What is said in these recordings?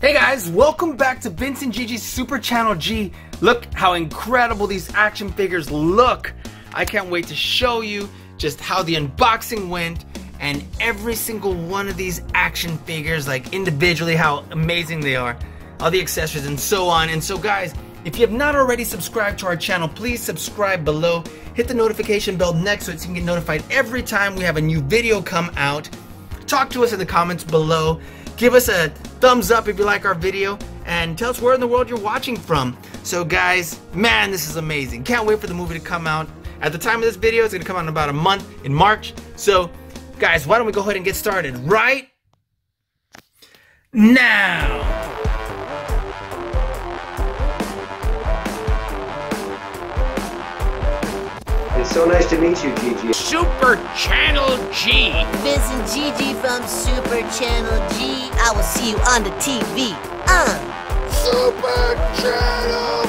Hey guys, welcome back to Vince and Gigi's Super Channel G. Look how incredible these action figures look. I can't wait to show you just how the unboxing went and every single one of these action figures, like individually, how amazing they are, all the accessories and so on. And so guys, if you have not already subscribed to our channel, please subscribe below. Hit the notification bell next so you can get notified every time we have a new video come out. Talk to us in the comments below. Give us a thumbs up if you like our video, and tell us where in the world you're watching from. So guys, man, this is amazing. Can't wait for the movie to come out. At the time of this video, it's gonna come out in about a month, in March. So guys, why don't we go ahead and get started right now. It's so nice to meet you, Gigi. Super Channel G. Vince and Gigi from Super Channel G. I will see you on the TV. Super Channel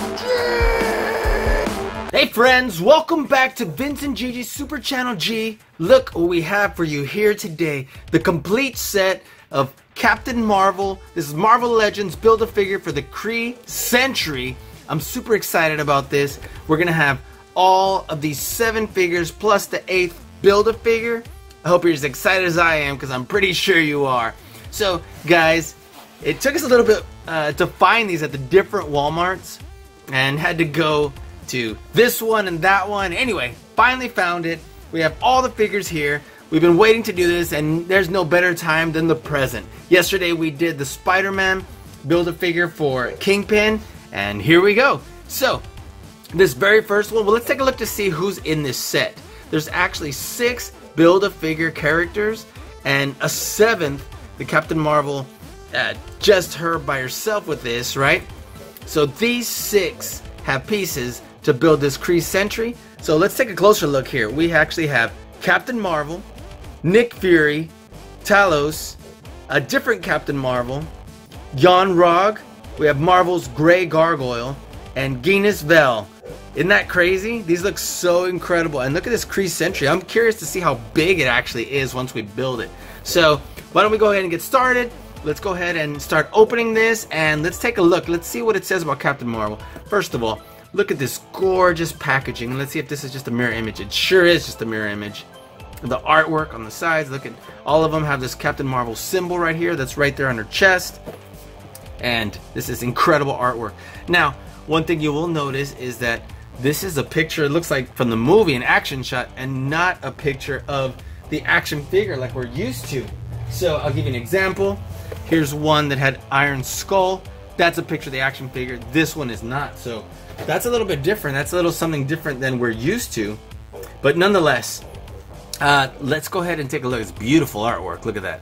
G. Hey friends, welcome back to Vince and Gigi's Super Channel G. Look what we have for you here today. The complete set of Captain Marvel. This is Marvel Legends Build-A-Figure for the Kree Sentry. I'm super excited about this. We're gonna have all of these 7 figures plus the 8th Build-A-Figure. I hope you're as excited as I am, because I'm pretty sure you are. So guys, it took us a little bit to find these at the different Walmarts, and had to go to this one and that one. Anyway, finally found it. We have all the figures here. We've been waiting to do this, and there's no better time than the present. Yesterday we did the Spider-Man Build-A-Figure for Kingpin, and here we go. So this very first one, well, let's take a look to see who's in this set. There's actually 6 Build-A-Figure characters, and a 7th, the Captain Marvel, just her by herself with this, right? So these 6 have pieces to build this Kree Sentry. So let's take a closer look here. We actually have Captain Marvel, Nick Fury, Talos, a different Captain Marvel, Yon-Rogg, we have Marvel's Gray Gargoyle, and Genis Vell. Isn't that crazy? These look so incredible. And look at this Kree Sentry. I'm curious to see how big it actually is once we build it. So why don't we go ahead and get started. Let's go ahead and start opening this, and let's take a look. Let's see what it says about Captain Marvel. First of all, look at this gorgeous packaging. Let's see if this is just a mirror image. It sure is just a mirror image. The artwork on the sides, look at all of them have this Captain Marvel symbol right here that's right there on her chest. And this is incredible artwork. Now, one thing you will notice is that this is a picture, it looks like from the movie, an action shot, and not a picture of the action figure like we're used to. So I'll give you an example. Here's one that had Iron Skull. That's a picture of the action figure. This one is not. So that's a little bit different. That's a little something different than we're used to. But nonetheless, let's go ahead and take a look. It's beautiful artwork. Look at that.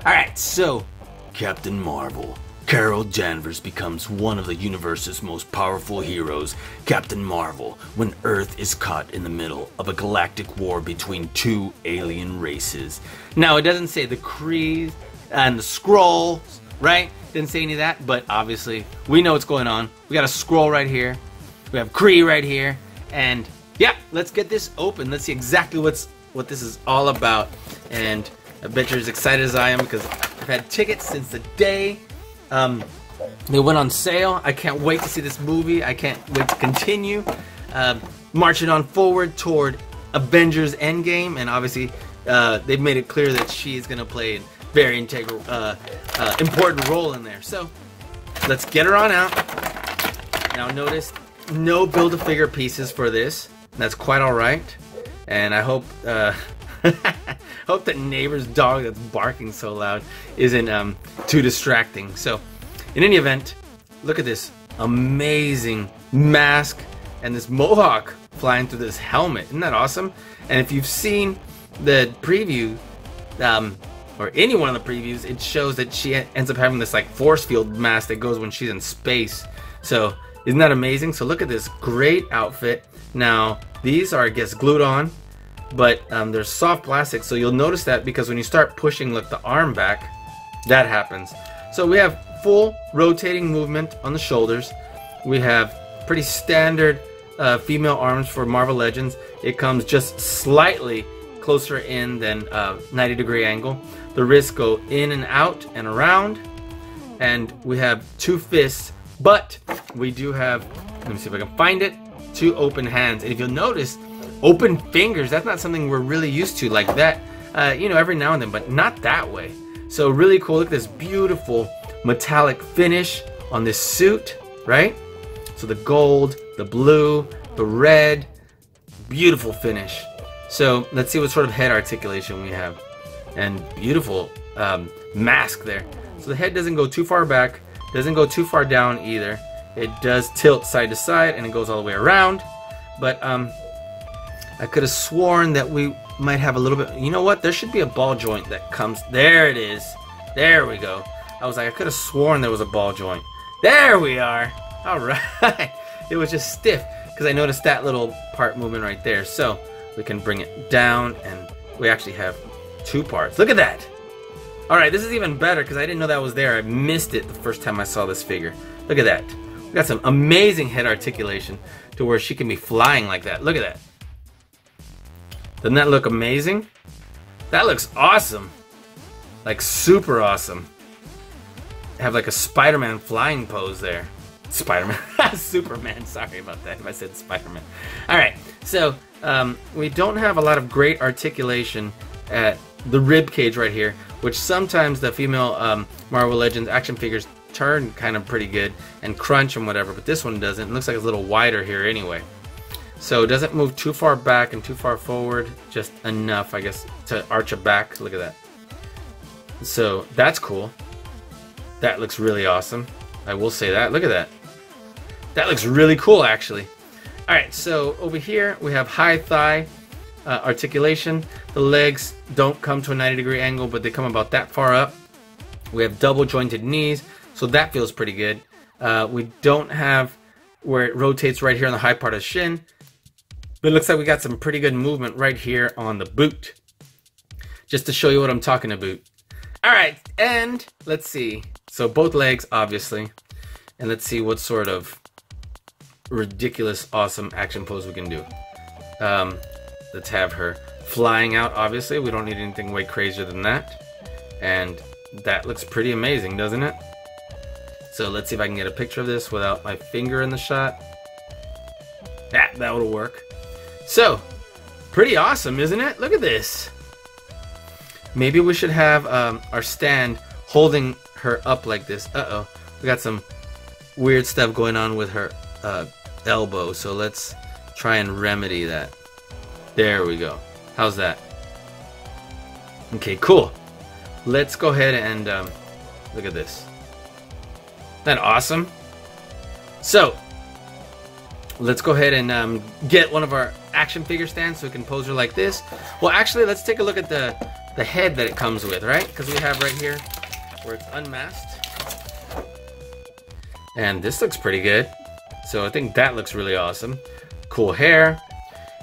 Alright, so Captain Marvel. Carol Danvers becomes one of the universe's most powerful heroes, Captain Marvel, when Earth is caught in the middle of a galactic war between 2 alien races. Now, it doesn't say the Kree and the Skrulls, right? Didn't say any of that, but obviously we know what's going on. We got a Skrull right here. We have Kree right here. And yeah, let's get this open. Let's see exactly what this is all about. And I bet you're as excited as I am, because I've had tickets since the day they went on sale. I can't wait to see this movie. I can't wait to continue marching on forward toward Avengers Endgame, and obviously they've made it clear that she is going to play a very integral, important role in there. So let's get her on out. Now notice no Build-A-Figure pieces for this. That's quite alright, and I hope hope the neighbor's dog that's barking so loud isn't too distracting. So, in any event, look at this amazing mask and this mohawk flying through this helmet. Isn't that awesome? And if you've seen the preview, or any one of the previews, it shows that she ends up having this like force field mask that goes when she's in space. So, isn't that amazing? So look at this great outfit. Now, these are, I guess, glued on, but they're soft plastic, so you'll notice that because when you start pushing, look, the arm back, that happens. So we have full rotating movement on the shoulders. We have pretty standard female arms for Marvel Legends. It comes just slightly closer in than 90-degree angle. The wrists go in and out and around. and we have 2 fists, but we do have, let me see if I can find it, 2 open hands. And if you'll notice, open fingers, that's not something we're really used to like that, you know, every now and then, but not that way. So really cool. Look at this beautiful metallic finish on this suit, right? So the gold, the blue, the red, beautiful finish. So let's see what sort of head articulation we have. And beautiful mask there. So the head doesn't go too far back, doesn't go too far down either. It does tilt side to side and it goes all the way around. But I could have sworn that we might have a little bit, you know what? There should be a ball joint that comes, there it is. There we go. I was like, I could have sworn there was a ball joint. There we are. All right. It was just stiff because I noticed that little part moving right there. So we can bring it down and we actually have 2 parts. Look at that. All right, this is even better because I didn't know that was there. I missed it the first time I saw this figure. Look at that. We got some amazing head articulation to where she can be flying like that. Look at that. Doesn't that look amazing? That looks awesome. Like super awesome. Have like a Spider-Man flying pose there. Spider-Man. Superman. Sorry about that if I said Spider-Man. Alright, so we don't have a lot of great articulation at the rib cage right here, which sometimes the female Marvel Legends action figures turn kind of pretty good and crunch and whatever, but this one doesn't. It looks like it's a little wider here anyway. So it doesn't move too far back and too far forward, just enough, I guess, to arch it back. Look at that. So that's cool. That looks really awesome. I will say that. Look at that. That looks really cool, actually. All right, so over here we have high thigh articulation. The legs don't come to a 90-degree angle, but they come about that far up. We have double jointed knees, so that feels pretty good. We don't have where it rotates right here on the high part of the shin, but it looks like we got some pretty good movement right here on the boot. Just to show you what I'm talking about. All right, and let's see. So both legs, obviously, and let's see what sort of ridiculous, awesome action pose we can do. Let's have her flying out, obviously. We don't need anything way crazier than that. And that looks pretty amazing, doesn't it? So let's see if I can get a picture of this without my finger in the shot. That will work. So, pretty awesome, isn't it? Look at this. Maybe we should have our stand holding her up like this. Uh-oh. We got some weird stuff going on with her elbow, so let's try and remedy that. There we go. How's that? Okay, cool. Let's go ahead and look at this. Isn't that awesome? So, let's go ahead and get one of our action figure stands so we can pose her like this. Well, actually, let's take a look at the head that it comes with, right? Because we have right here where it's unmasked. And this looks pretty good. So I think that looks really awesome. Cool hair.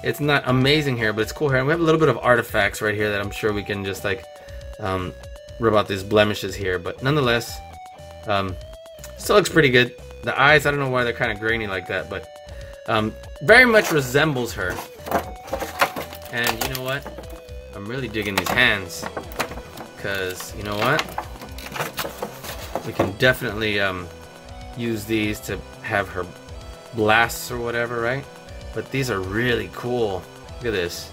It's not amazing hair, but it's cool hair. And we have a little bit of artifacts right here that I'm sure we can just like rub out these blemishes here. But nonetheless, still looks pretty good. The eyes, I don't know why they're kind of grainy like that, but very much resembles her. And you know what? I'm really digging these hands. Because, you know what? We can definitely use these to have her blasts or whatever, right? But these are really cool. Look at this.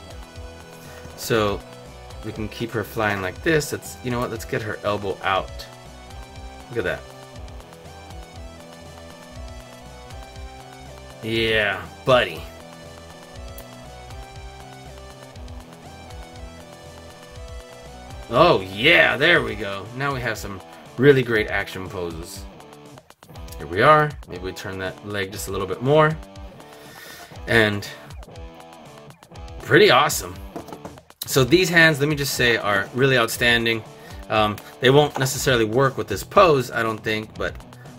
So we can keep her flying like this. Let's, you know what? Let's get her elbow out. Look at that. Yeah, buddy. Oh yeah, there we go. Now we have some really great action poses. Here we are. Maybe we turn that leg just a little bit more. And pretty awesome. So these hands, let me just say, are really outstanding. They won't necessarily work with this pose, I don't think, but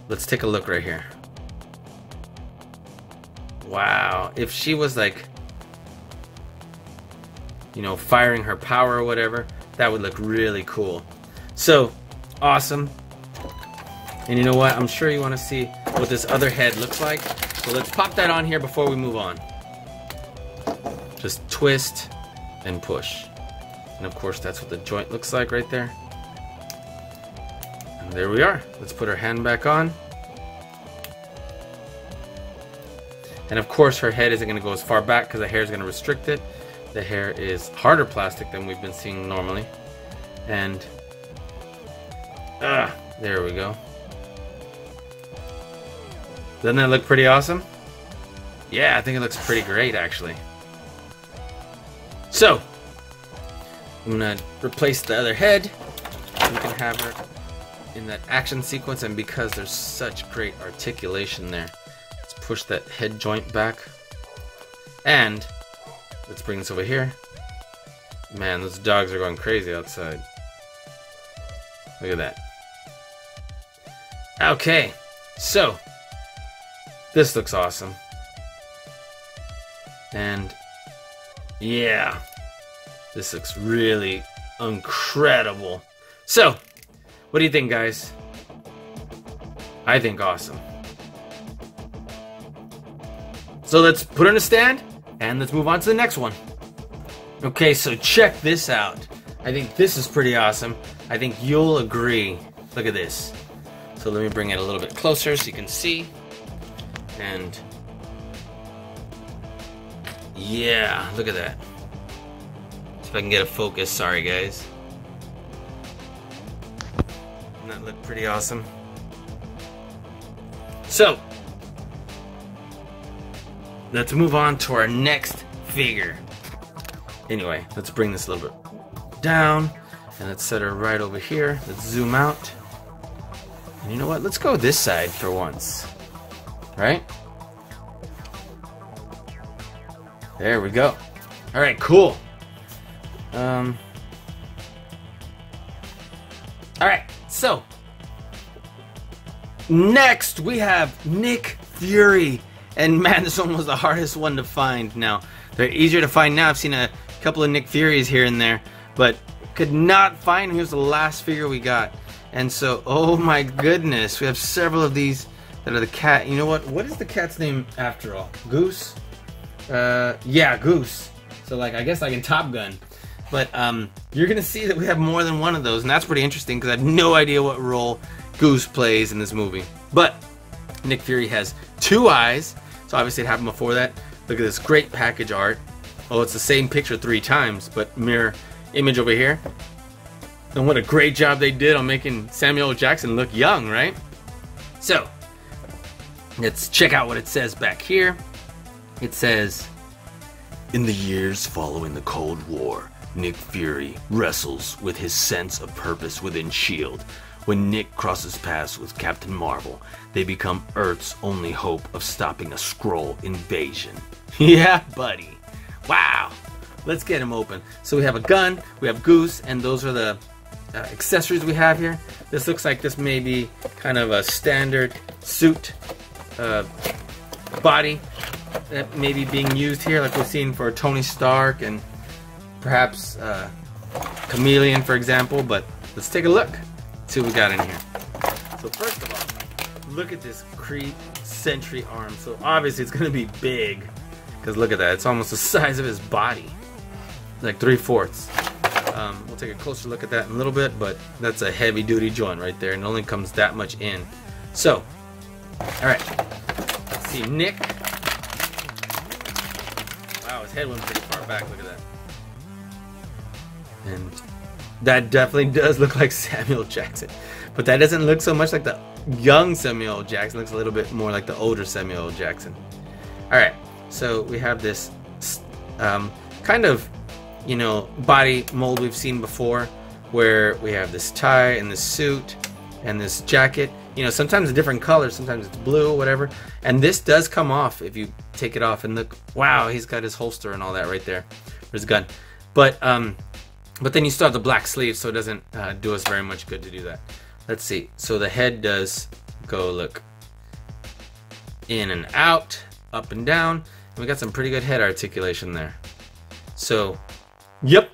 let's take a look right here. Wow, if she was like, you know, firing her power or whatever, that would look really cool. So, awesome. And you know what? I'm sure you want to see what this other head looks like. So let's pop that on here before we move on. Just twist and push. And of course, that's what the joint looks like right there. And there we are. Let's put her hand back on. And of course her head isn't going to go as far back because the hair is going to restrict it. The hair is harder plastic than we've been seeing normally. And there we go. Doesn't that look pretty awesome? Yeah, I think it looks pretty great actually. So I'm gonna replace the other head. We can have her in that action sequence, and because there's such great articulation there, let's push that head joint back. And let's bring this over here. Man, those dogs are going crazy outside. Look at that. Okay, so this looks awesome. And yeah, this looks really incredible. So, what do you think, guys? I think awesome. So let's put her in a stand and let's move on to the next one. Okay, so check this out. I think this is pretty awesome. I think you'll agree. Look at this. So let me bring it a little bit closer so you can see. And yeah, look at that. See if I can get a focus. Sorry, guys. Doesn't that look pretty awesome? So let's move on to our next figure. Anyway, let's bring this a little bit down and let's set her right over here. Let's zoom out. And you know what? Let's go this side for once. Right? There we go. Alright, cool. Alright, so next we have Nick Fury. And man, this one was the hardest one to find. Now, they're easier to find now. I've seen a couple of Nick Furies here and there, but could not find him. Here's the last figure we got. And so, oh my goodness, we have several of these that are the cat. You know what? What is the cat's name after all? Goose? Yeah, Goose. So like, I guess like in Top Gun. But you're gonna see that we have more than one of those, and that's pretty interesting because I have no idea what role Goose plays in this movie. But Nick Fury has 2 eyes, so obviously it happened before that. Look at this great package art. Oh, it's the same picture 3 times, but mirror image over here. And what a great job they did on making Samuel L. Jackson look young, right? So, let's check out what it says back here. It says, in the years following the Cold War, Nick Fury wrestles with his sense of purpose within S.H.I.E.L.D. When Nick crosses paths with Captain Marvel, they become Earth's only hope of stopping a Skrull invasion. Yeah, buddy. Wow. Let's get him open. So we have a gun, we have Goose, and those are the accessories we have here. This looks like this may be kind of a standard suit body that may be being used here, like we've seen for Tony Stark and perhaps Chameleon, for example. But let's take a look, see what we got in here. So first of all, look at this Kree Sentry arm. So obviously it's going to be big, because look at that, it's almost the size of his body, like 3/4. We'll take a closer look at that in a little bit, but that's a heavy duty joint right there, and it only comes that much in. So, alright, let's see Nick. Wow, his head went pretty far back, look at that. And that definitely does look like Samuel Jackson, but that doesn't look so much like the young Samuel Jackson. It looks a little bit more like the older Samuel Jackson. Alright, so we have this kind of, you know, body mold we've seen before, where we have this tie and this suit and this jacket. You know, sometimes a different color, sometimes it's blue or whatever. And this does come off if you take it off. And look, wow, he's got his holster and all that right there. There's a gun. But then you still have the black sleeve, so it doesn't do us very much good to do that. Let's see. So the head does go, look, in and out, up and down. And we got some pretty good head articulation there. So, yep.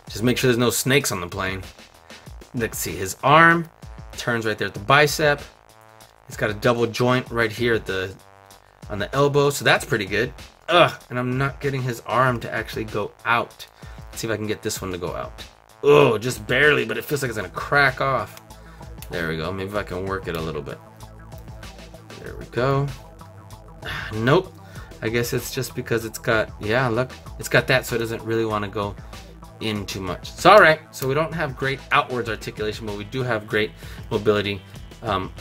Just make sure there's no snakes on the plane. Let's see, his arm turns right there at the bicep. It's got a double joint right here at on the elbow, so that's pretty good. Ugh, and I'm not getting his arm to actually go out. Let's see if I can get this one to go out. Oh, just barely, but it feels like it's gonna crack off. There we go. Maybe if I can work it a little bit. There we go. Nope. I guess it's just because it's got, yeah, look, it's got that, so it doesn't really want to go in too much. It's all right. So we don't have great outwards articulation, but we do have great mobility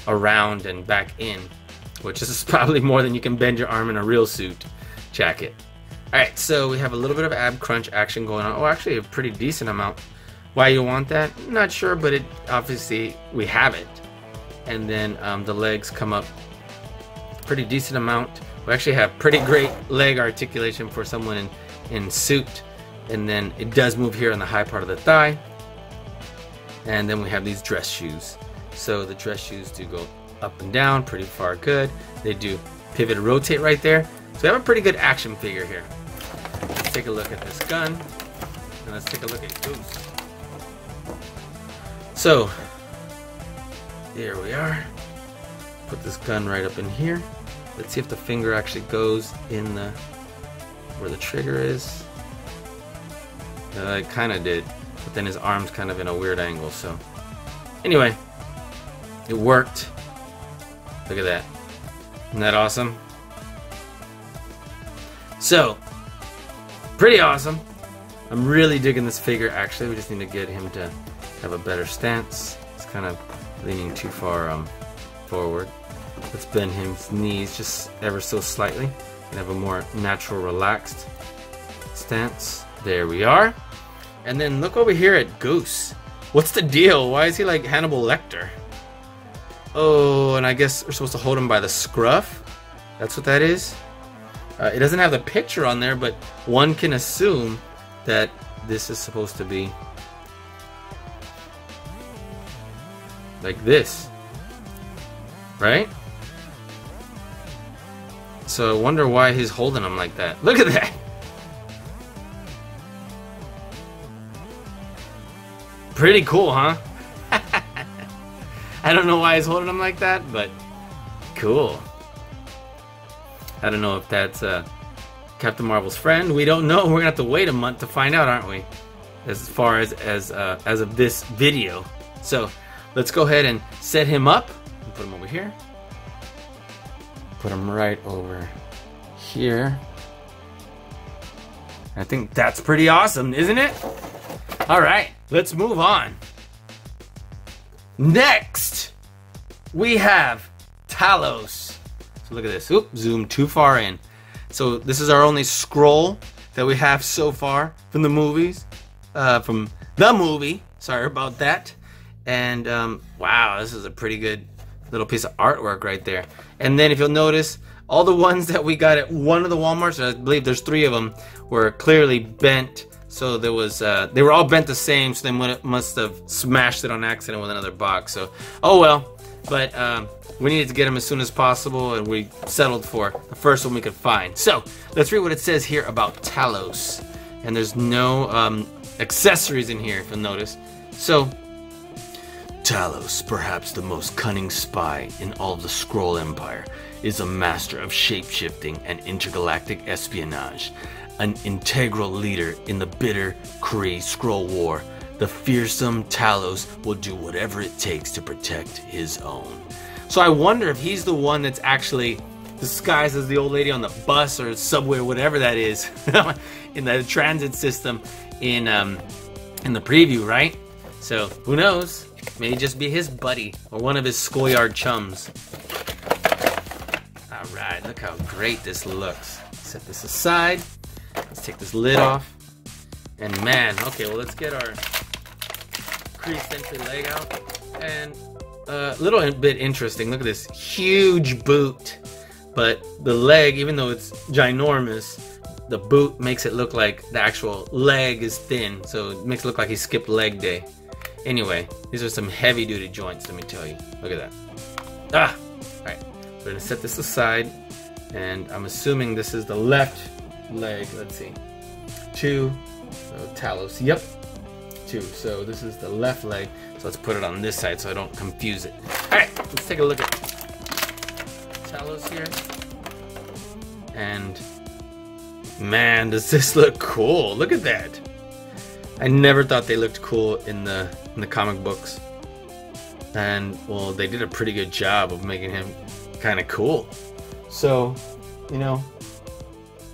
around and back in, which is probably more than you can bend your arm in a real suit jacket. All right, so we have a little bit of ab crunch action going on. Oh, actually a pretty decent amount. Why you want that? Not sure, but it obviously we have it. And then the legs come up pretty decent amount. We actually have pretty great leg articulation for someone in suit. And then it does move here on the high part of the thigh. And then we have these dress shoes. So the dress shoes do go up and down pretty far good. They do pivot and rotate right there. So we have a pretty good action figure here. Let's take a look at this gun. And let's take a look at Goose. So, here we are. Put this gun right up in here. Let's see if the finger actually goes in the where the trigger is. It kind of did, but then his arm's kind of in a weird angle. So, anyway, it worked. Look at that. Isn't that awesome? So, pretty awesome. I'm really digging this figure. Actually, we just need to get him to have a better stance. He's kind of leaning too far forward. Let's bend his knees just ever so slightly and have a more natural, relaxed stance. There we are. And then look over here at Goose. What's the deal? Why is he like Hannibal Lecter? Oh, and I guess we're supposed to hold him by the scruff. That's what that is. It doesn't have the picture on there, but one can assume that this is supposed to be like this, right? So I wonder why he's holding him like that. Look at that. Pretty cool, huh? I don't know why he's holding him like that, but cool. I don't know if that's Captain Marvel's friend. We don't know. We're gonna have to wait a month to find out, aren't we? As far as of this video. So let's go ahead and set him up and put him over here. Put him right over here. I think that's pretty awesome, isn't it? All right, let's move on. Next, we have Talos. So look at this. Oop, zoom too far in. So this is our only scroll that we have so far from the movies. From the movie. Sorry about that. And wow, this is a pretty good little piece of artwork right there. And then if you'll notice, all the ones that we got at one of the Walmarts, I believe there's 3 of them, were clearly bent. So there was, they were all bent the same, so they must have smashed it on accident with another box. So, oh well. But we needed to get them as soon as possible, and we settled for the first one we could find. So let's read what it says here about Talos. And there's no accessories in here, if you'll notice. So, Talos, perhaps the most cunning spy in all of the Skrull Empire, is a master of shape-shifting and intergalactic espionage. An integral leader in the bitter Kree Skrull War, the fearsome Talos will do whatever it takes to protect his own. So I wonder if he's the one that's actually disguised as the old lady on the bus or subway or whatever that is in the transit system in the preview, right? So who knows? May just be his buddy or one of his schoolyard chums. All right, look how great this looks. Set this aside. Let's take this lid off. And man, okay, well, let's get our Kree Sentry leg out. And a little bit interesting. Look at this huge boot. But the leg, even though it's ginormous, the boot makes it look like the actual leg is thin. So it makes it look like he skipped leg day. Anyway, these are some heavy-duty joints, let me tell you. Look at that. Ah! Alright, we're going to set this aside. And I'm assuming this is the left leg. Let's see. 2. So Talos. Yep. 2. So this is the left leg. So let's put it on this side so I don't confuse it. Alright, let's take a look at Talos here. And man, does this look cool. Look at that. I never thought they looked cool in the comic books. And well, they did a pretty good job of making him kind of cool. So, you know,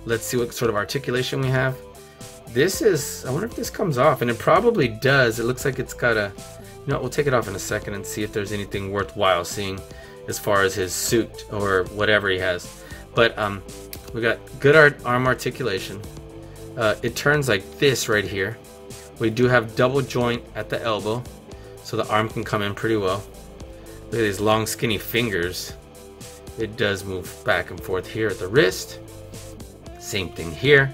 let's see what sort of articulation we have. This is, I wonder if this comes off, and it probably does. It looks like it's got a, you know, we'll take it off in a second and see if there's anything worthwhile seeing as far as his suit or whatever he has. But we got good arm articulation. It turns like this right here. We do have double joint at the elbow, so the arm can come in pretty well. Look at these long skinny fingers. It does move back and forth here at the wrist. Same thing here.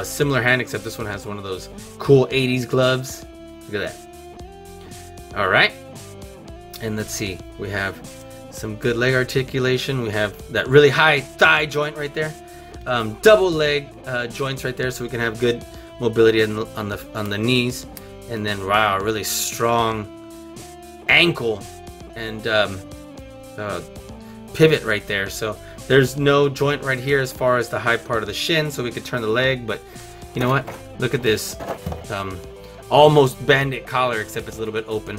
Similar hand, except this one has one of those cool 80s gloves. Look at that. Alright. And let's see. We have some good leg articulation. We have that really high thigh joint right there. Double leg joints right there, so we can have good mobility on the knees. And then, wow, really strong ankle and pivot right there. So there's no joint right here as far as the high part of the shin, so we could turn the leg. But you know what? Look at this almost bandit collar, except it's a little bit open.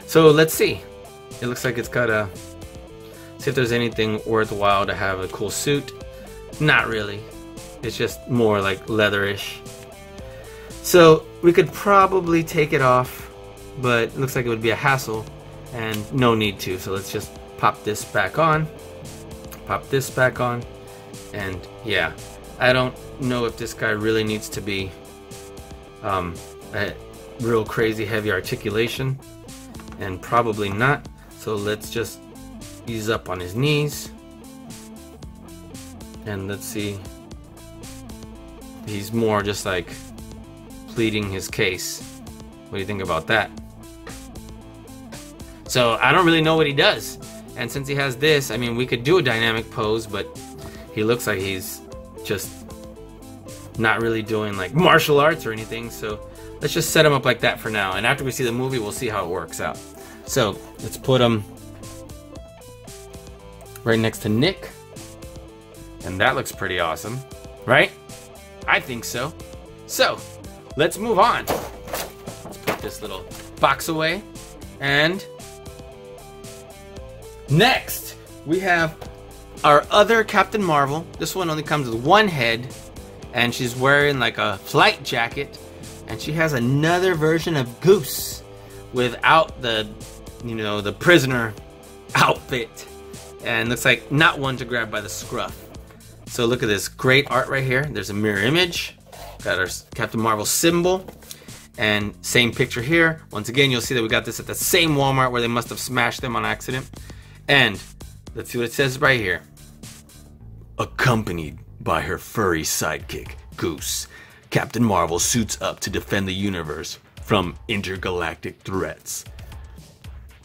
So let's see. It looks like it's got a, see if there's anything worthwhile to have a cool suit. Not really. It's just more like leatherish. So we could probably take it off, but it looks like it would be a hassle and no need to. So let's just pop this back on. Pop this back on. And yeah, I don't know if this guy really needs to be a real crazy heavy articulation, and probably not. So let's just ease up on his knees. And let's see. He's more just like pleading his case. What do you think about that? So I don't really know what he does. And since he has this, I mean, we could do a dynamic pose, but he looks like he's just not really doing like martial arts or anything. So let's just set him up like that for now. And after we see the movie, we'll see how it works out. So let's put him right next to Nick. And that looks pretty awesome, right? I think so. So let's move on. Let's put this little box away. And next, we have our other Captain Marvel. This one only comes with one head, and she's wearing like a flight jacket, and she has another version of Goose without the, you know, the prisoner outfit, and looks like not one to grab by the scruff. So look at this great art right here. There's a mirror image. Got our Captain Marvel symbol. And same picture here. Once again, you'll see that we got this at the same Walmart where they must have smashed them on accident. And let's see what it says right here. Accompanied by her furry sidekick, Goose, Captain Marvel suits up to defend the universe from intergalactic threats.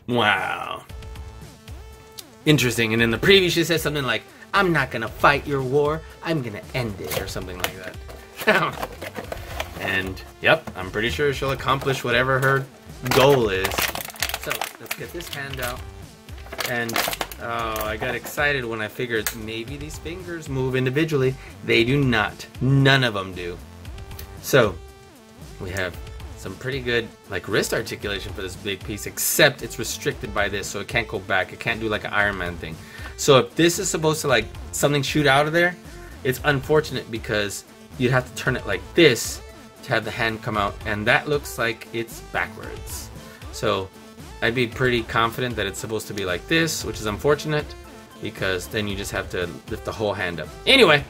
Wow. Interesting. And in the preview, she says something like, I'm not gonna fight your war, I'm gonna end it, or something like that. And yep, I'm pretty sure she'll accomplish whatever her goal is. So let's get this hand out. And oh, I got excited when I figured maybe these fingers move individually. They do not. None of them do. So we have some pretty good like wrist articulation for this big piece, except it's restricted by this, so it can't go back. It can't do like an Iron Man thing. So if this is supposed to like something shoot out of there, it's unfortunate because you'd have to turn it like this to have the hand come out, and that looks like it's backwards. So I'd be pretty confident that it's supposed to be like this, which is unfortunate because then you just have to lift the whole hand up. Anyway,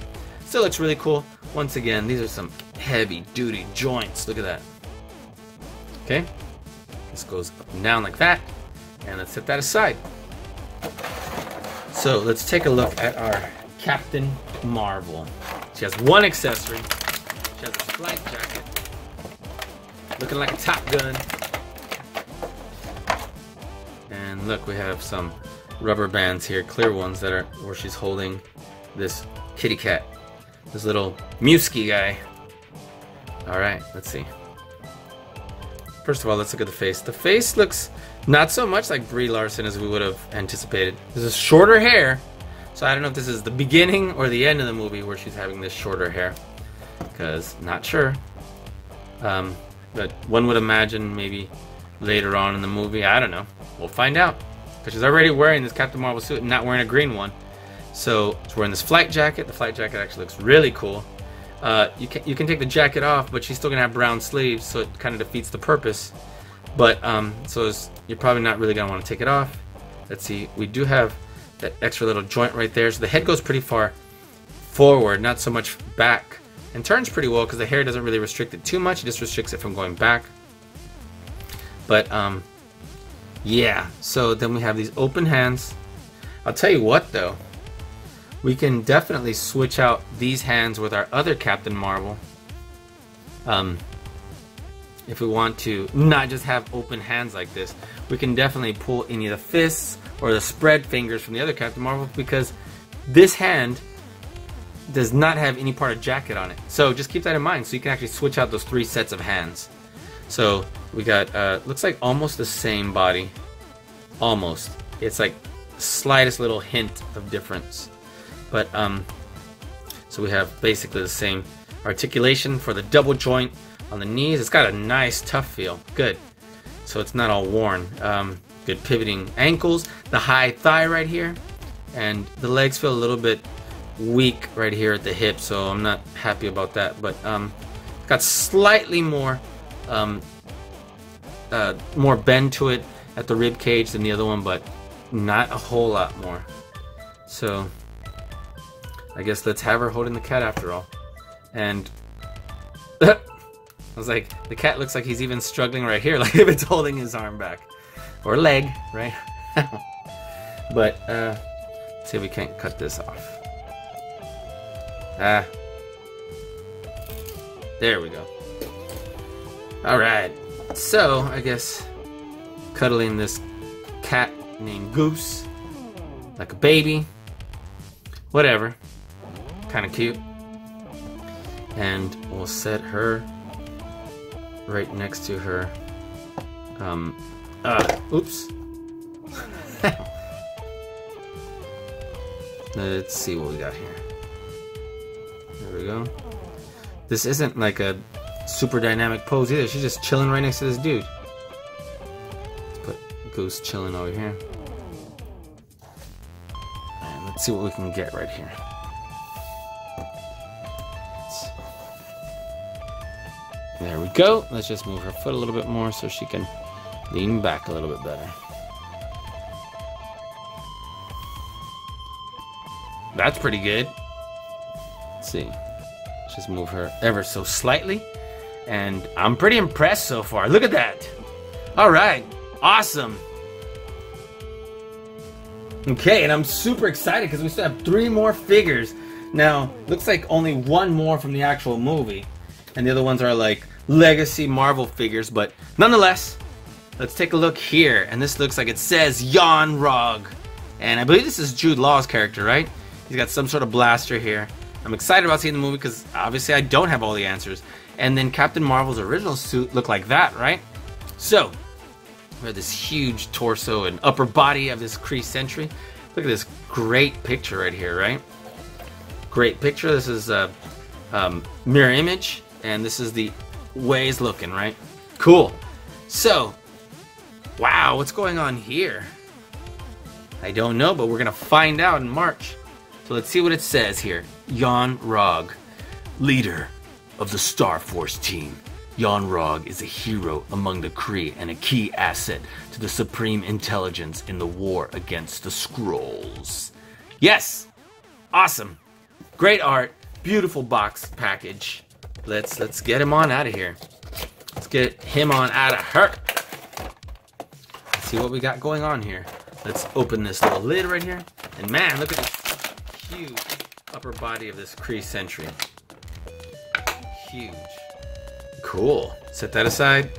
still looks really cool. Once again, these are some heavy duty joints. Look at that. Okay, this goes up and down like that, and let's set that aside. So let's take a look at our Captain Marvel. She has one accessory. She has a flight jacket, looking like a Top Gun. And look, we have some rubber bands here, clear ones that are where she's holding this kitty cat, this little Muskie guy. All right, let's see. First of all, let's look at the face. The face looks not so much like Brie Larson as we would have anticipated. This is shorter hair, so I don't know if this is the beginning or the end of the movie where she's having this shorter hair, because not sure. But one would imagine maybe later on in the movie, I don't know. We'll find out. Because she's already wearing this Captain Marvel suit and not wearing a green one. So she's wearing this flight jacket. The flight jacket actually looks really cool. You can take the jacket off, but she's still gonna have brown sleeves, so it kind of defeats the purpose. But you're probably not really gonna want to take it off. Let's see. We do have that extra little joint right there, so the head goes pretty far forward, not so much back, and turns pretty well because the hair doesn't really restrict it too much. It just restricts it from going back. But yeah. So then we have these open hands. I'll tell you what, though. We can definitely switch out these hands with our other Captain Marvel. If we want to not just have open hands like this, we can definitely pull any of the fists or the spread fingers from the other Captain Marvel, because this hand does not have any part of jacket on it. So just keep that in mind. So you can actually switch out those 3 sets of hands. So we got, looks like almost the same body. Almost. It's like slightest little hint of difference. But so we have basically the same articulation for the double joint on the knees. It's got a nice tough feel. Good. So it's not all worn. Good pivoting ankles. The high thigh right here. And the legs feel a little bit weak right here at the hip, so I'm not happy about that. But got slightly more more bend to it at the rib cage than the other one, but not a whole lot more. So I guess let's have her holding the cat after all. And I was like, the cat looks like he's even struggling right here, like if it's holding his arm back. Or leg, right? But, let's see if we can't cut this off. There we go. Alright, so I guess cuddling this cat named Goose like a baby. Whatever. Kind of cute. And we'll set her right next to her. Oops. Let's see what we got here. There we go. This isn't like a super dynamic pose either. She's just chilling right next to this dude. Let's put Goose chilling over here. And let's see what we can get right here. There we go. Let's just move her foot a little bit more so she can lean back a little bit better. That's pretty good. Let's see. Let's just move her ever so slightly. And I'm pretty impressed so far. Look at that. All right. Awesome. Okay, and I'm super excited because we still have 3 more figures. Now, looks like only 1 more from the actual movie. And the other ones are like legacy Marvel figures. But nonetheless, let's take a look here. And this looks like it says Yon-Rogg. And I believe this is Jude Law's character, right? He's got some sort of blaster here. I'm excited about seeing the movie because obviously I don't have all the answers. And then Captain Marvel's original suit looked like that, right? So, we have this huge torso and upper body of this Kree Sentry. Look at this great picture right here, right? Great picture. This is a mirror image. And this is the way it's looking, right? Cool. So, wow, what's going on here? I don't know, but we're going to find out in March. So let's see what it says here. Yon-Rogg, leader of the Star Force team. Yon-Rogg is a hero among the Kree and a key asset to the Supreme Intelligence in the war against the Skrulls. Yes! Awesome. Great art. Beautiful box package. Let's get him on out of here. Let's get him on out of her. Let's see what we got going on here. Let's open this little lid right here. And man, look at this huge upper body of this Kree Sentry. Huge. Cool. Set that aside.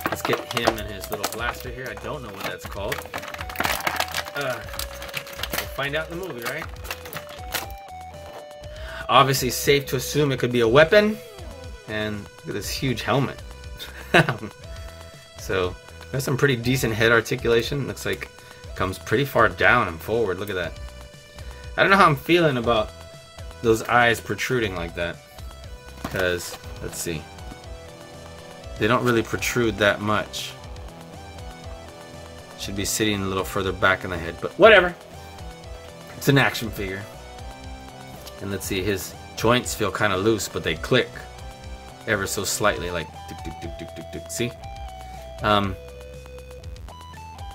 Let's get him and his little blaster here. I don't know what that's called. We'll find out in the movie, right? Obviously safe to assume it could be a weapon. And look at this huge helmet. So there's some pretty decent head articulation. Looks like it comes pretty far down and forward. Look at that. I don't know how I'm feeling about those eyes protruding like that. Because, let's see. They don't really protrude that much. Should be sitting a little further back in the head, but whatever. It's an action figure. And let's see, his joints feel kind of loose, but they click ever so slightly, like tuk, tuk, tuk, tuk, tuk, tuk. See?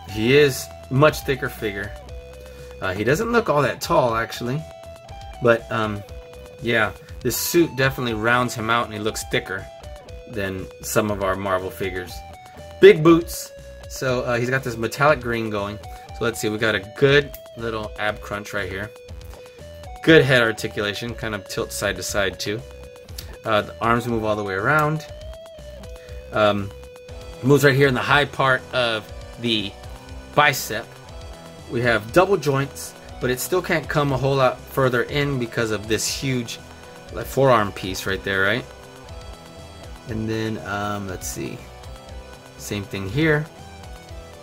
He is much thicker figure. He doesn't look all that tall, actually, but yeah, this suit definitely rounds him out, and he looks thicker than some of our Marvel figures. Big boots. So he's got this metallic green going. So let's see, we got a good little ab crunch right here. Good head articulation, kind of tilt side to side too. The arms move all the way around. Moves right here in the high part of the bicep. We have double joints, but it still can't come a whole lot further in because of this huge like forearm piece right there, right? And then let's see, same thing here.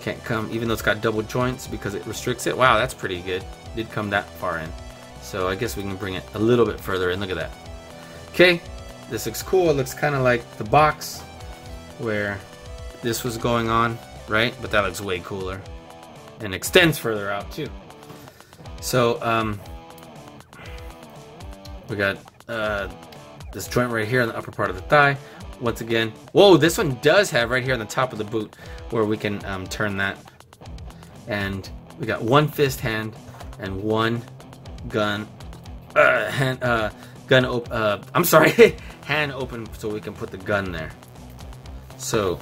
Can't come, even though it's got double joints, because it restricts it. Wow, that's pretty good. Did come that far in. So I guess we can bring it a little bit further in. Look at that. Okay, this looks cool. It looks kind of like the box where this was going on, right? But that looks way cooler. And extends further out too. So we got this joint right here on the upper part of the thigh. Once again, whoa, this one does have right here on the top of the boot where we can turn that. And we got one fist hand and one gun hand open so we can put the gun there. So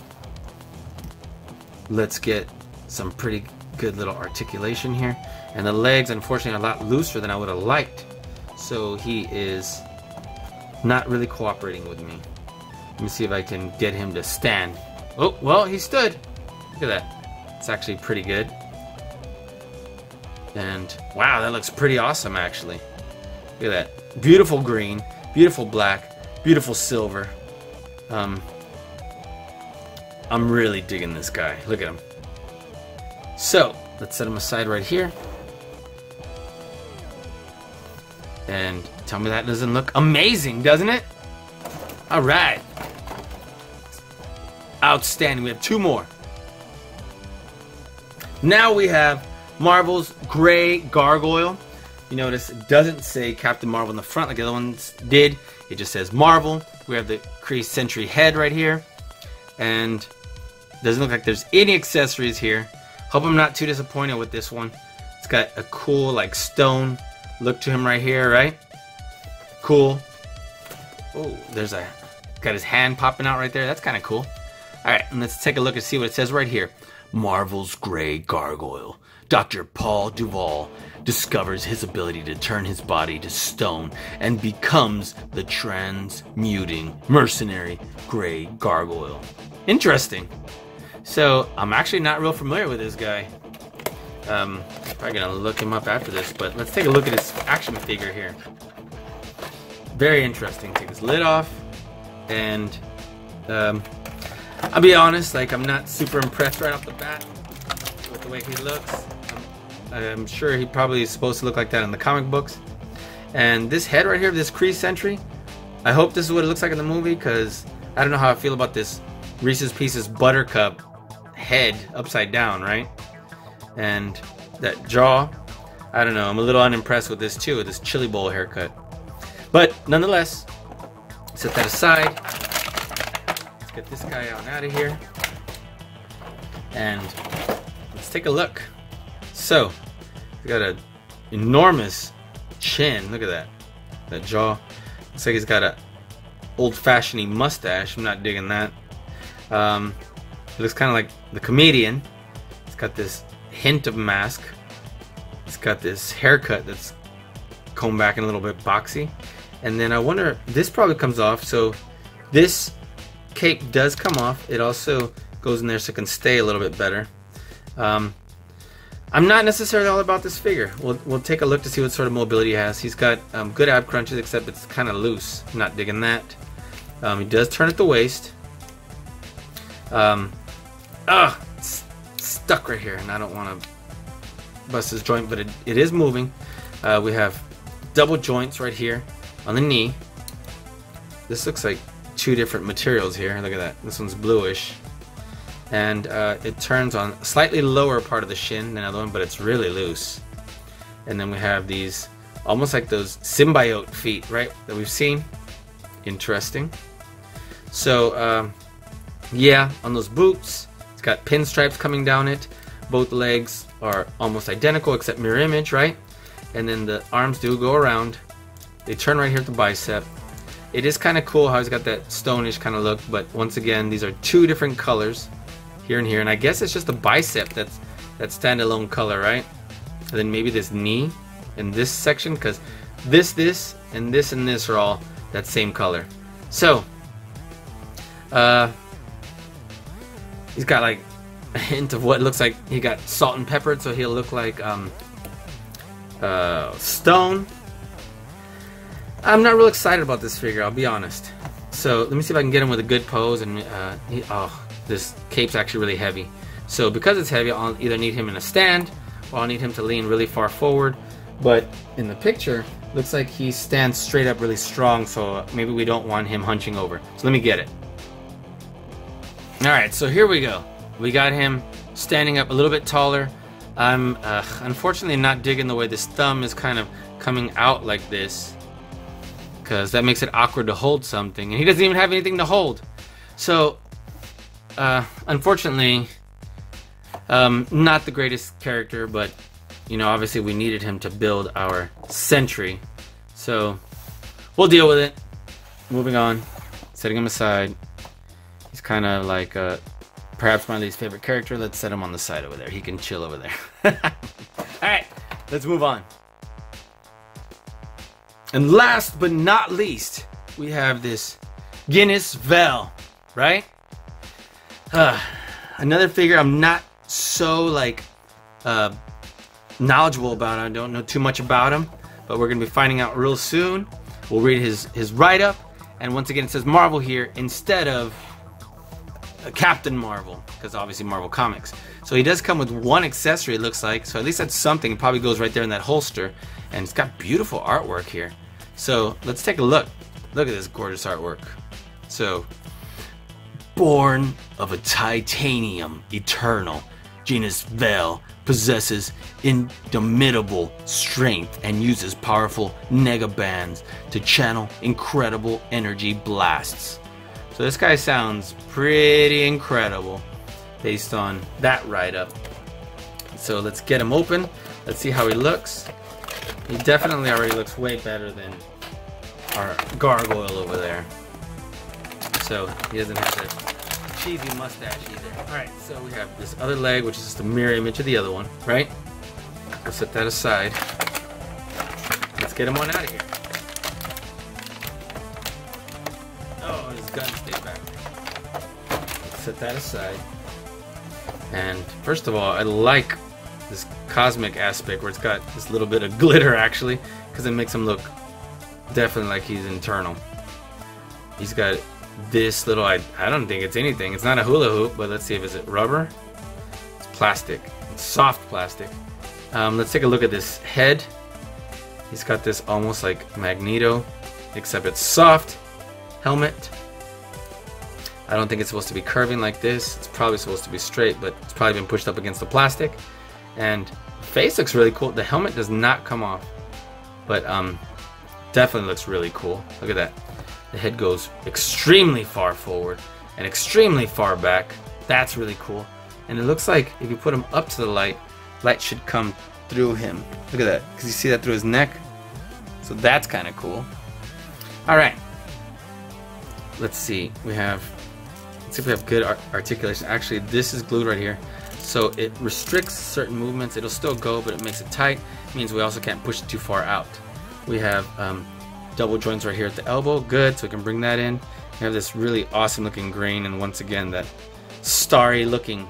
let's get some pretty good little articulation here. And the legs, unfortunately, are a lot looser than I would have liked. So he is not really cooperating with me. Let me see if I can get him to stand. Oh, well, he stood. Look at that. It's actually pretty good. And wow, that looks pretty awesome, actually. Look at that. Beautiful green, beautiful black, beautiful silver. I'm really digging this guy. Look at him. So let's set him aside right here. And tell me that doesn't look amazing, doesn't it? All right. Outstanding. We have two more. Now we have Marvel's Gray Gargoyle. You notice it doesn't say Captain Marvel in the front like the other ones did. It just says Marvel. We have the Kree Sentry head right here. And doesn't look like there's any accessories here. Hope I'm not too disappointed with this one. It's got a cool like stone look to him right here, right? Cool. Oh, there's a got his hand popping out right there. That's kind of cool. All right, and let's take a look and see what it says right here. Marvel's Gray Gargoyle. Dr. Paul Duvall discovers his ability to turn his body to stone and becomes the transmuting mercenary Gray Gargoyle. Interesting. So I'm actually not real familiar with this guy. Probably gonna look him up after this, but let's take a look at his action figure here. Very interesting. Take his lid off, and I'll be honest, like I'm not super impressed right off the bat with the way he looks. I'm sure he probably is supposed to look like that in the comic books. And this head right here, this Kree Sentry, I hope this is what it looks like in the movie, because I don't know how I feel about this Reese's Pieces Buttercup head upside down, right? And that jaw, I don't know, I'm a little unimpressed with this too, with this chili bowl haircut. But nonetheless, set that aside. Let's get this guy out of here. And let's take a look. So, we got an enormous chin. Look at that. That jaw. Looks like he's got a old-fashioned mustache. I'm not digging that. It looks kind of like the comedian. It's got this hint of mask. It's got this haircut that's combed back and a little bit boxy. And then I wonder, this probably comes off. So this cape does come off. It also goes in there so it can stay a little bit better. I'm not necessarily all about this figure. We'll take a look to see what sort of mobility he has. He's got good ab crunches, except it's kind of loose. I'm not digging that. He does turn at the waist. It's stuck right here, and I don't want to bust his joint, but it is moving. We have double joints right here on the knee. This looks like two different materials here. Look at that. This one's bluish. and it turns on a slightly lower part of the shin than the other one, but it's really loose. And then we have these almost like those symbiote feet, right, that we've seen. Interesting. So yeah, on those boots, it's got pinstripes coming down it. Both legs are almost identical except mirror image, right? And then the arms do go around. They turn right here at the bicep. It is kind of cool how he's got that stonish kind of look, but once again, these are two different colors, here and here, and I guess it's just the bicep that's that standalone color, right? And then maybe this knee in this section, because this, and this are all that same color. So, he's got like a hint of what looks like he got salt and peppered, so he'll look like stone. I'm not real excited about this figure, I'll be honest. So let me see if I can get him with a good pose. And this cape's actually really heavy. So because it's heavy, I'll either need him in a stand or I'll need him to lean really far forward. But in the picture, looks like he stands straight up really strong, so maybe we don't want him hunching over. So let me get it. Alright, so here we go. We got him standing up a little bit taller. I'm unfortunately not digging the way this thumb is kind of coming out like this, because that makes it awkward to hold something, and he doesn't even have anything to hold. So unfortunately, not the greatest character, but you know, obviously we needed him to build our Sentry, so we'll deal with it. Moving on, setting him aside. He's kind of like perhaps my least favorite character. Let's set him on the side over there. He can chill over there. Alright, let's move on. And last but not least, we have this Genis Vell, right? Another figure I'm not so like knowledgeable about. I don't know too much about him, but we're gonna be finding out real soon. We'll read his write-up, and once again it says Marvel here instead of Captain Marvel, because obviously Marvel Comics. So he does come with one accessory, it looks like, so at least that's something. It probably goes right there in that holster, and it's got beautiful artwork here. So let's take a look. Look at this gorgeous artwork. So, born of a titanium eternal, Genis Vell possesses indomitable strength and uses powerful negabands to channel incredible energy blasts. So this guy sounds pretty incredible based on that write-up. So let's get him open. Let's see how he looks. He definitely already looks way better than our Gargoyle over there. So he doesn't have that cheesy mustache either. Alright, so we have this other leg, which is just a mirror image of the other one, right? We'll set that aside. Let's get him on out of here. Oh, his gun stayed back. Let's set that aside. And first of all, I like this cosmic aspect where it's got this little bit of glitter actually, because it makes him look definitely like he's internal. He's got this little, I don't think it's anything. It's not a hula hoop, but let's see if it's rubber. It's plastic. It's soft plastic. Let's take a look at this head. He's got this almost like Magneto, except it's soft. Helmet. I don't think it's supposed to be curving like this. It's probably supposed to be straight, but it's probably been pushed up against the plastic. And face looks really cool. The helmet does not come off, but definitely looks really cool. Look at that. The head goes extremely far forward and extremely far back. That's really cool. And it looks like if you put him up to the light should come through him. Look at that, because you see that through his neck. So that's kind of cool. All right. Let's see. Let's see if we have good articulation. Actually, this is glued right here. So it restricts certain movements. It'll still go, but it makes it tight. It means we also can't push it too far out. We have double joints right here at the elbow. Good, so we can bring that in. We have this really awesome looking grain, and once again that starry looking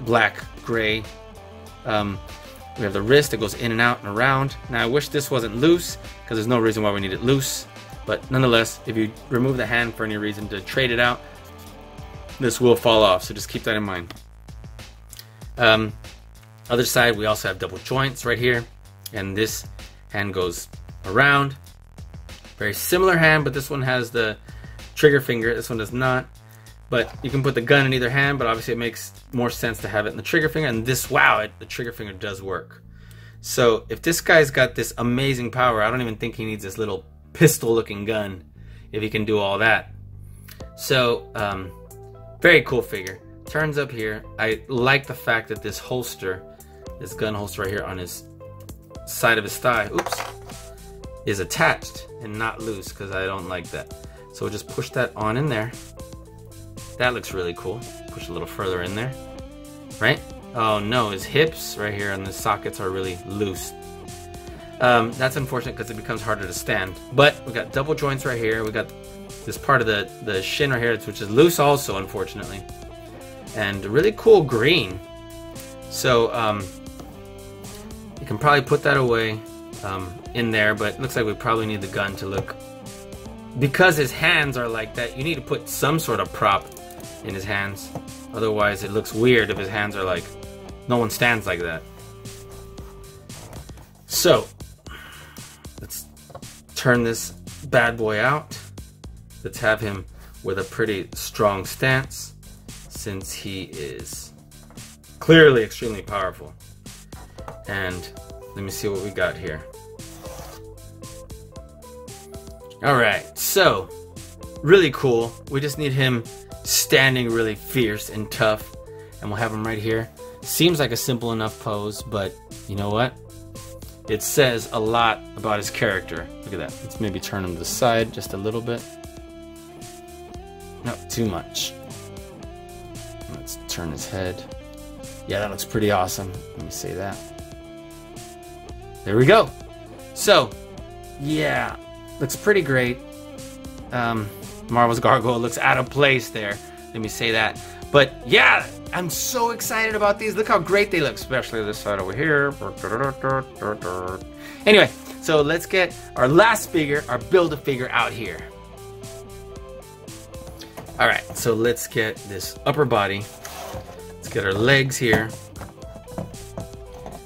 black gray. We have the wrist that goes in and out and around. Now I wish this wasn't loose, because there's no reason why we need it loose, but nonetheless, if you remove the hand for any reason to trade it out, this will fall off, so just keep that in mind. Other side, we also have double joints right here, and this hand goes around. Very similar hand, but this one has the trigger finger, this one does not. But you can put the gun in either hand, but obviously it makes more sense to have it in the trigger finger. And this, wow, the trigger finger does work. So if this guy's got this amazing power, I don't even think he needs this little pistol-looking gun if he can do all that. So, very cool figure. Turns up here. I like the fact that this holster, this gun holster right here on his side of his thigh, oops, is attached and not loose, because I don't like that. So we'll just push that on in there. That looks really cool. Push a little further in there, right? Oh no, his hips right here and the sockets are really loose. That's unfortunate because it becomes harder to stand. But we got double joints right here. We got this part of the shin right here, which is loose also, unfortunately. And really cool green. So you can probably put that away in there, but it looks like we probably need the gun to look. Because his hands are like that, you need to put some sort of prop in his hands. Otherwise it looks weird if his hands are like, no one stands like that. So let's turn this bad boy out. Let's have him with a pretty strong stance, since he is clearly extremely powerful. And let me see what we got here. Alright, so really cool. We just need him standing really fierce and tough, and we'll have him right here. Seems like a simple enough pose, but you know what? It says a lot about his character. Look at that. Let's maybe turn him to the side just a little bit. Not too much. Let's turn his head. Yeah, that looks pretty awesome. Let me say that. There we go. So, yeah, looks pretty great. Marvel's Gargoyle looks out of place there. Let me say that. But yeah, I'm so excited about these. Look how great they look, especially this side over here. Anyway, so let's get our last figure, our Build-A-Figure out here. Alright, so let's get this upper body. Let's get our legs here.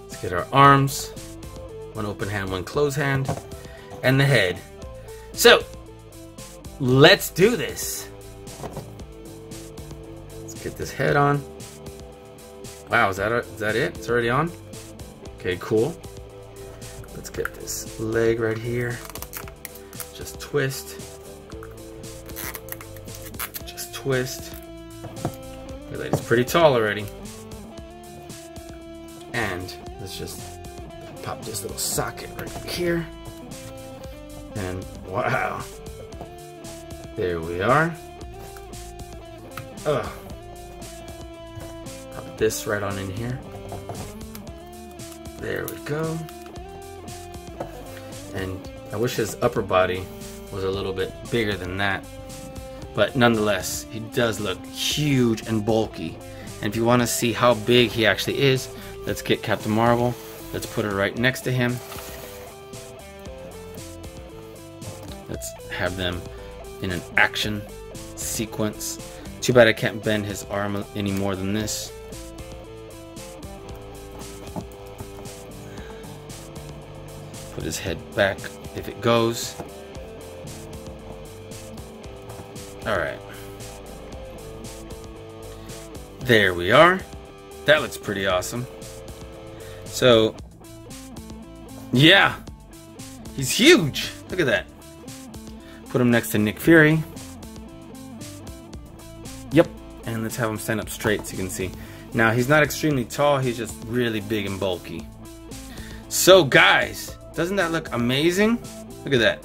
Let's get our arms. One open hand, one closed hand. And the head. So, let's do this. Let's get this head on. Wow, is that it? It's already on? Okay, cool. Let's get this leg right here. Just twist. Just twist. The lady's pretty tall already. And let's just pop this little socket right here. And wow. There we are. Ugh. Pop this right on in here. There we go. And I wish his upper body was a little bit bigger than that. But nonetheless, he does look huge and bulky. And if you want to see how big he actually is, let's get Captain Marvel. Let's put her right next to him. Let's have them in an action sequence. Too bad I can't bend his arm any more than this. Put his head back if it goes. Alright. There we are. That looks pretty awesome. So, yeah. He's huge. Look at that. Put him next to Nick Fury. Yep. And let's have him stand up straight so you can see. Now, he's not extremely tall. He's just really big and bulky. So, guys, doesn't that look amazing? Look at that.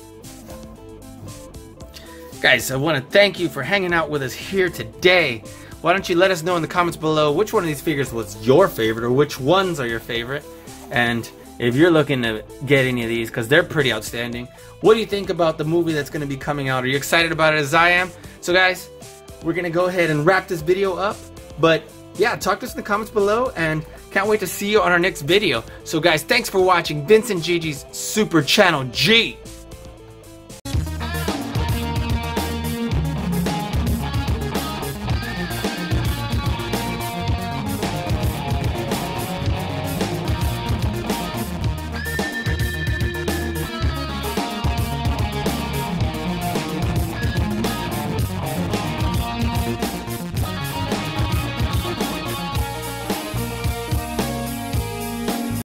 Guys, I want to thank you for hanging out with us here today. Why don't you let us know in the comments below which one of these figures was your favorite, or which ones are your favorite. And if you're looking to get any of these, because they're pretty outstanding, what do you think about the movie that's going to be coming out? Are you excited about it as I am? So guys, we're going to go ahead and wrap this video up. But yeah, talk to us in the comments below, and can't wait to see you on our next video. So guys, thanks for watching Vince and Gigi's Super Channel G.